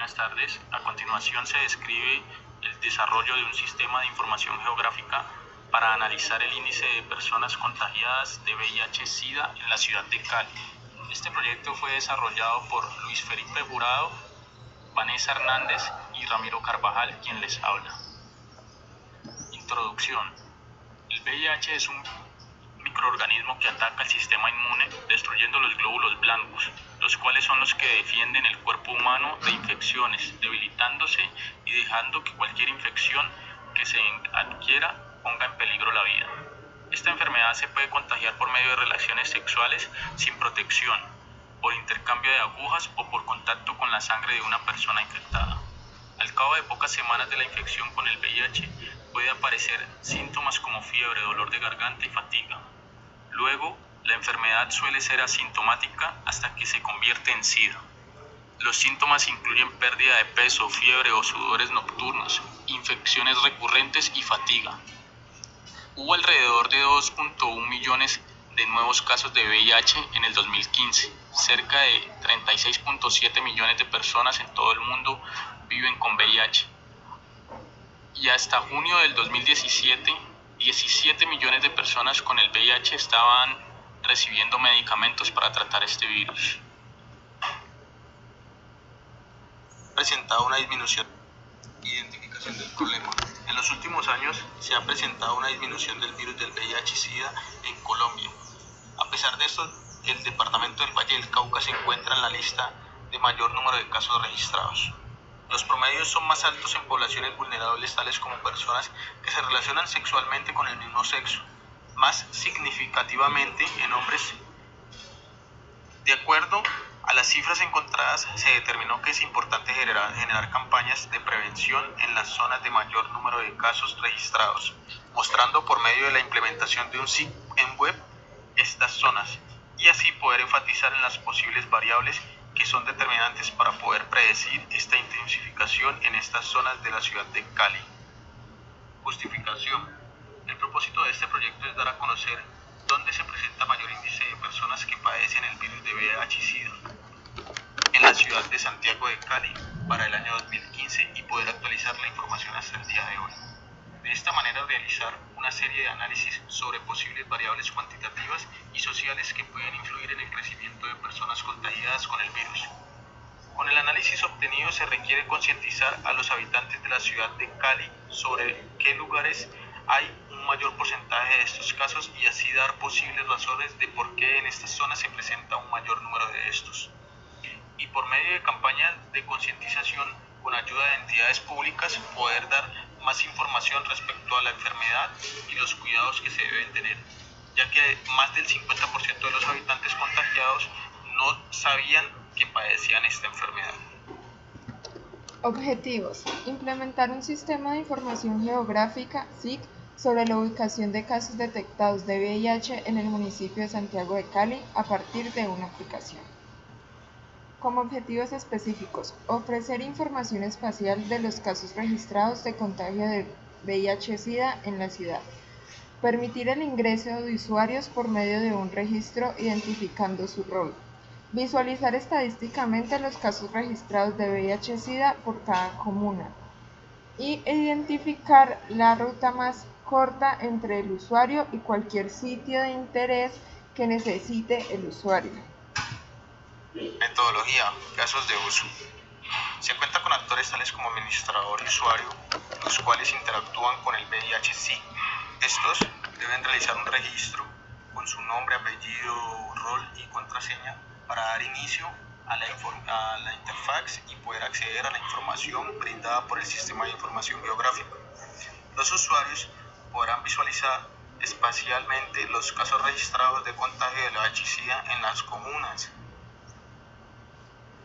Buenas tardes. A continuación se describe el desarrollo de un sistema de información geográfica para analizar el índice de personas contagiadas de VIH-Sida en la ciudad de Cali. Este proyecto fue desarrollado por Luis Felipe Jurado, Vanessa Hernández y Ramiro Carvajal, quien les habla. Introducción. El VIH es un microorganismo que ataca el sistema inmune, destruyendo los glóbulos blancos, los cuales son los que defienden el cuerpo humano de infecciones, debilitándose y dejando que cualquier infección que se adquiera ponga en peligro la vida. Esta enfermedad se puede contagiar por medio de relaciones sexuales sin protección, por intercambio de agujas o por contacto con la sangre de una persona infectada. Al cabo de pocas semanas de la infección con el VIH, puede aparecer síntomas como fiebre, dolor de garganta y fatiga. Luego, la enfermedad suele ser asintomática hasta que se convierte en SIDA. Los síntomas incluyen pérdida de peso, fiebre o sudores nocturnos, infecciones recurrentes y fatiga. Hubo alrededor de 2.1 millones de nuevos casos de VIH en el 2015. Cerca de 36.7 millones de personas en todo el mundo viven con VIH. Y hasta junio del 2017, 17 millones de personas con el VIH estaban recibiendo medicamentos para tratar este virus. Presentado una disminución de identificación del problema. En los últimos años se ha presentado una disminución del virus del VIH-Sida en Colombia. A pesar de esto, el departamento del Valle del Cauca se encuentra en la lista de mayor número de casos registrados. Los promedios son más altos en poblaciones vulnerables tales como personas que se relacionan sexualmente con el mismo sexo, más significativamente en hombres. De acuerdo a las cifras encontradas, se determinó que es importante generar campañas de prevención en las zonas de mayor número de casos registrados, mostrando por medio de la implementación de un sitio en web estas zonas y así poder enfatizar en las posibles variables que son determinantes para poder predecir esta intensificación en estas zonas de la ciudad de Cali. Justificación. El propósito de este proyecto es dar a conocer dónde se presenta mayor índice de personas que padecen el virus de VIH-Sida en la ciudad de Santiago de Cali para el año 2015 y poder actualizar la información hasta el día de hoy. De esta manera realizar una serie de análisis sobre posibles variables cuantitativas y sociales que pueden influir en el crecimiento de personas contagiadas con el virus. Con el análisis obtenido se requiere concientizar a los habitantes de la ciudad de Cali sobre qué lugares hay un mayor porcentaje de estos casos y así dar posibles razones de por qué en estas zonas se presenta un mayor número de estos. Y por medio de campañas de concientización con ayuda de entidades públicas poder dar más información respecto a la enfermedad y los cuidados que se deben tener, ya que más del 50% de los habitantes contagiados no sabían que padecían esta enfermedad. Objetivos: implementar un sistema de información geográfica (SIG) sobre la ubicación de casos detectados de VIH en el municipio de Santiago de Cali a partir de una aplicación. Como objetivos específicos, ofrecer información espacial de los casos registrados de contagio de VIH-Sida en la ciudad. Permitir el ingreso de usuarios por medio de un registro identificando su rol. Visualizar estadísticamente los casos registrados de VIH-Sida por cada comuna. Y identificar la ruta más corta entre el usuario y cualquier sitio de interés que necesite el usuario. Metodología, casos de uso. Se cuenta con actores tales como administrador y usuario, los cuales interactúan con el VIH-Sida. Estos deben realizar un registro con su nombre, apellido, rol y contraseña para dar inicio a la interfaz y poder acceder a la información brindada por el sistema de información geográfica. Los usuarios podrán visualizar espacialmente los casos registrados de contagio de VIH-Sida en las comunas.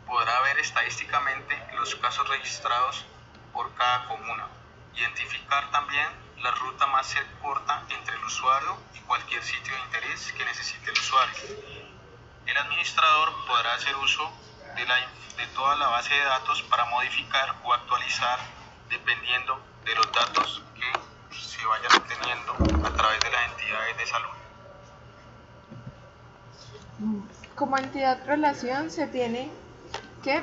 Podrá ver estadísticamente los casos registrados por cada comuna. Identificar también la ruta más corta entre el usuario y cualquier sitio de interés que necesite el usuario. El administrador podrá hacer uso de toda la base de datos para modificar o actualizar dependiendo de los datos que se vayan obteniendo a través de las entidades de salud. Como entidad relación se tiene que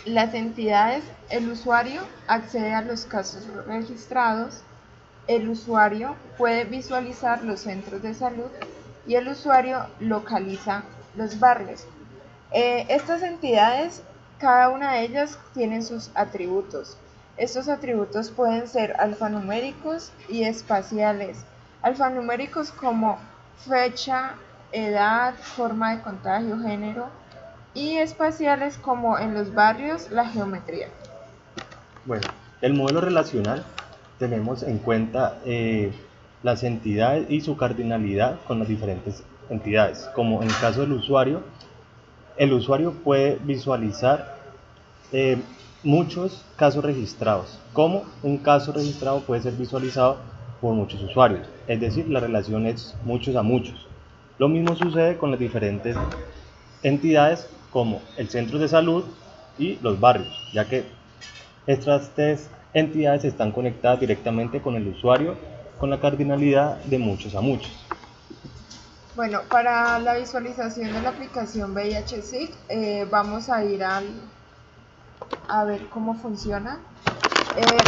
Las entidades, el usuario accede a los casos registrados, el usuario puede visualizar los centros de salud y el usuario localiza los barrios. Estas entidades, cada una de ellas tienen sus atributos. Estos atributos pueden ser alfanuméricos y espaciales. Alfanuméricos como fecha, edad, forma de contagio, género, y espaciales como en los barrios, la geometría. Bueno, el modelo relacional tenemos en cuenta las entidades y su cardinalidad con las diferentes entidades. Como en el caso del usuario, el usuario puede visualizar muchos casos registrados. Como un caso registrado puede ser visualizado por muchos usuarios, es decir, la relación es muchos a muchos. Lo mismo sucede con las diferentes entidades como el centro de salud y los barrios, ya que estas tres entidades están conectadas directamente con el usuario con la cardinalidad de muchos a muchos. Bueno, para la visualización de la aplicación VIH-SIG vamos a ir a ver cómo funciona.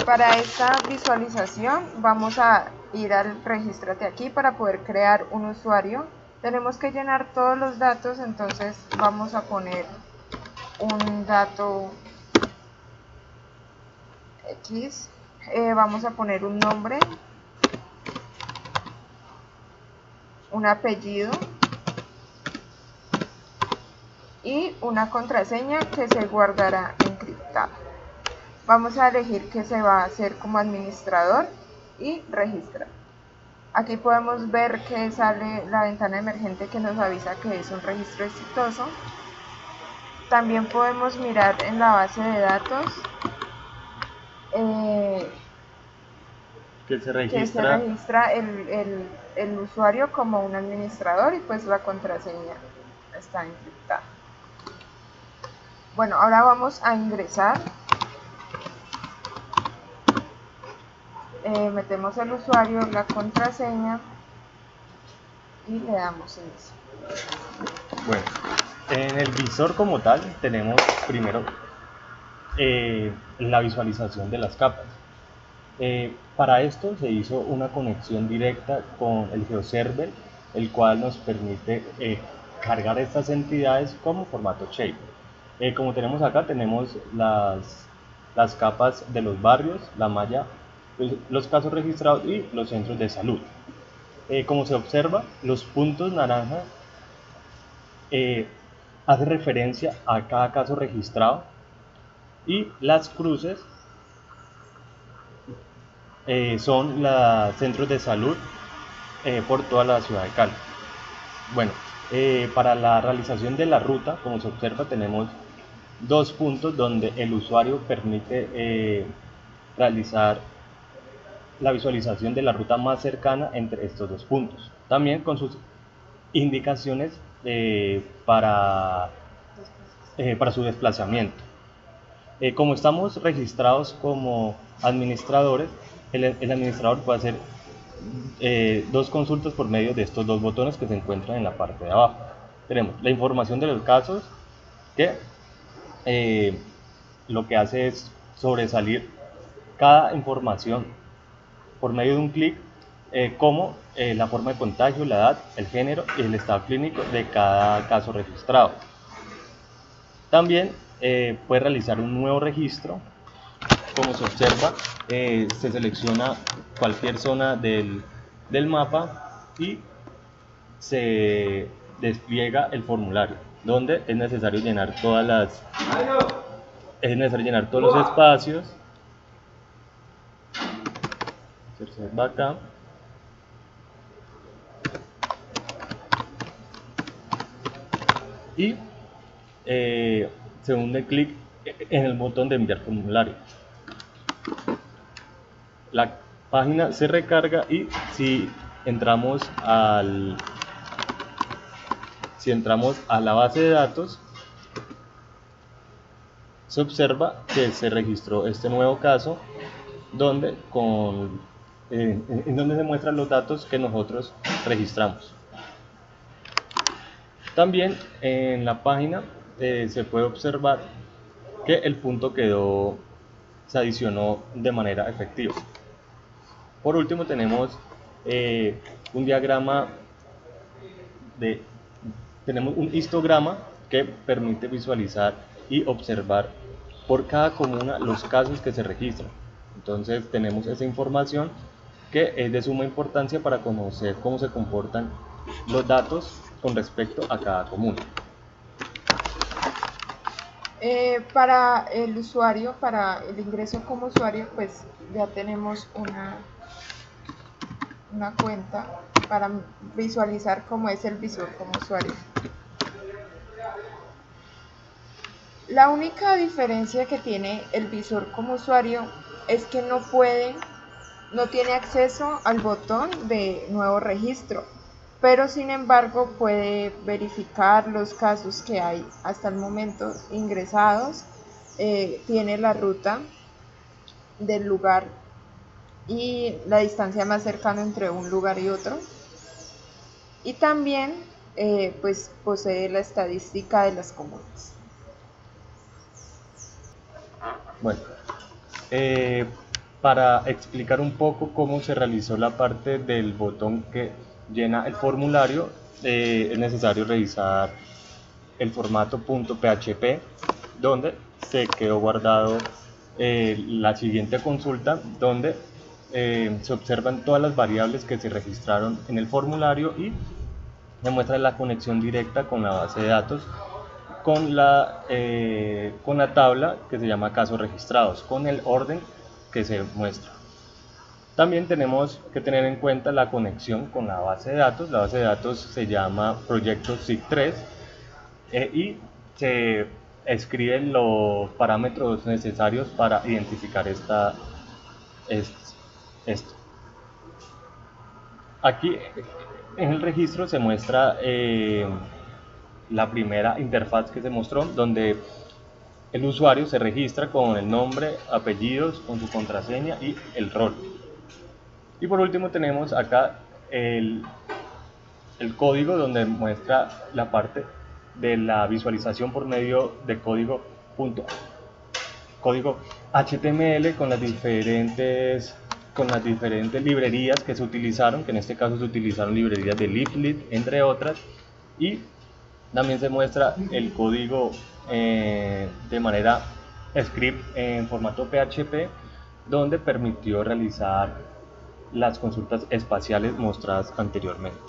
Para esta visualización vamos a ir al Regístrate aquí para poder crear un usuario. Tenemos que llenar todos los datos, entonces vamos a poner un dato X, vamos a poner un nombre, un apellido y una contraseña que se guardará encriptada. Vamos a elegir que se va a hacer como administrador y registrar. Aquí podemos ver que sale la ventana emergente que nos avisa que es un registro exitoso. También podemos mirar en la base de datos que se registra el usuario como un administrador y pues la contraseña está encriptada. Bueno, ahora vamos a ingresar. Metemos el usuario, la contraseña y le damos inicio. Bueno, en el visor como tal tenemos primero la visualización de las capas. Para esto se hizo una conexión directa con el GeoServer, el cual nos permite cargar estas entidades como formato shape. Como tenemos acá, tenemos las capas de los barrios, la malla, los casos registrados y los centros de salud. Como se observa, los puntos naranja hace referencia a cada caso registrado y las cruces son los centros de salud por toda la ciudad de Cali. Bueno, para la realización de la ruta, como se observa, tenemos dos puntos donde el usuario permite realizar la visualización de la ruta más cercana entre estos dos puntos. También con sus indicaciones para su desplazamiento. Como estamos registrados como administradores, el administrador puede hacer dos consultas por medio de estos dos botones que se encuentran en la parte de abajo. Tenemos la información de los casos, que lo que hace es sobresalir cada información por medio de un clic, como la forma de contagio, la edad, el género y el estado clínico de cada caso registrado. También puede realizar un nuevo registro. Como se observa, se selecciona cualquier zona del mapa y se despliega el formulario, donde es necesario llenar todos los espacios. Se observa acá. Y se hunde clic en el botón de enviar formulario. La página se recarga y si entramos a la base de datos, se observa que se registró este nuevo caso donde en donde se muestran los datos que nosotros registramos. También en la página se puede observar que el punto se adicionó de manera efectiva. Por último tenemos un diagrama tenemos un histograma que permite visualizar y observar por cada comuna los casos que se registran. Entonces tenemos esa información que es de suma importancia para conocer cómo se comportan los datos con respecto a cada comuna. Para el usuario, para el ingreso como usuario, pues ya tenemos una cuenta para visualizar cómo es el visor como usuario. La única diferencia que tiene el visor como usuario es que no tiene acceso al botón de nuevo registro, pero sin embargo puede verificar los casos que hay hasta el momento ingresados, tiene la ruta del lugar y la distancia más cercana entre un lugar y otro, y también pues posee la estadística de las comunas. Bueno, para explicar un poco cómo se realizó la parte del botón que llena el formulario, es necesario revisar el formato .php, donde se quedó guardado la siguiente consulta, donde se observan todas las variables que se registraron en el formulario y me muestra la conexión directa con la base de datos, con la tabla que se llama casos registrados, con el orden que se muestra. También tenemos que tener en cuenta la conexión con la base de datos. La base de datos se llama proyecto SIG3 y se escriben los parámetros necesarios para identificar esto. Aquí en el registro se muestra la primera interfaz que se mostró, donde el usuario se registra con el nombre, apellidos, con su contraseña y el rol. Y por último tenemos acá el código, donde muestra la parte de la visualización por medio de código HTML con las diferentes librerías que se utilizaron, que en este caso se utilizaron librerías de Leaflet, entre otras, y también se muestra el código de manera script en formato PHP, donde permitió realizar las consultas espaciales mostradas anteriormente.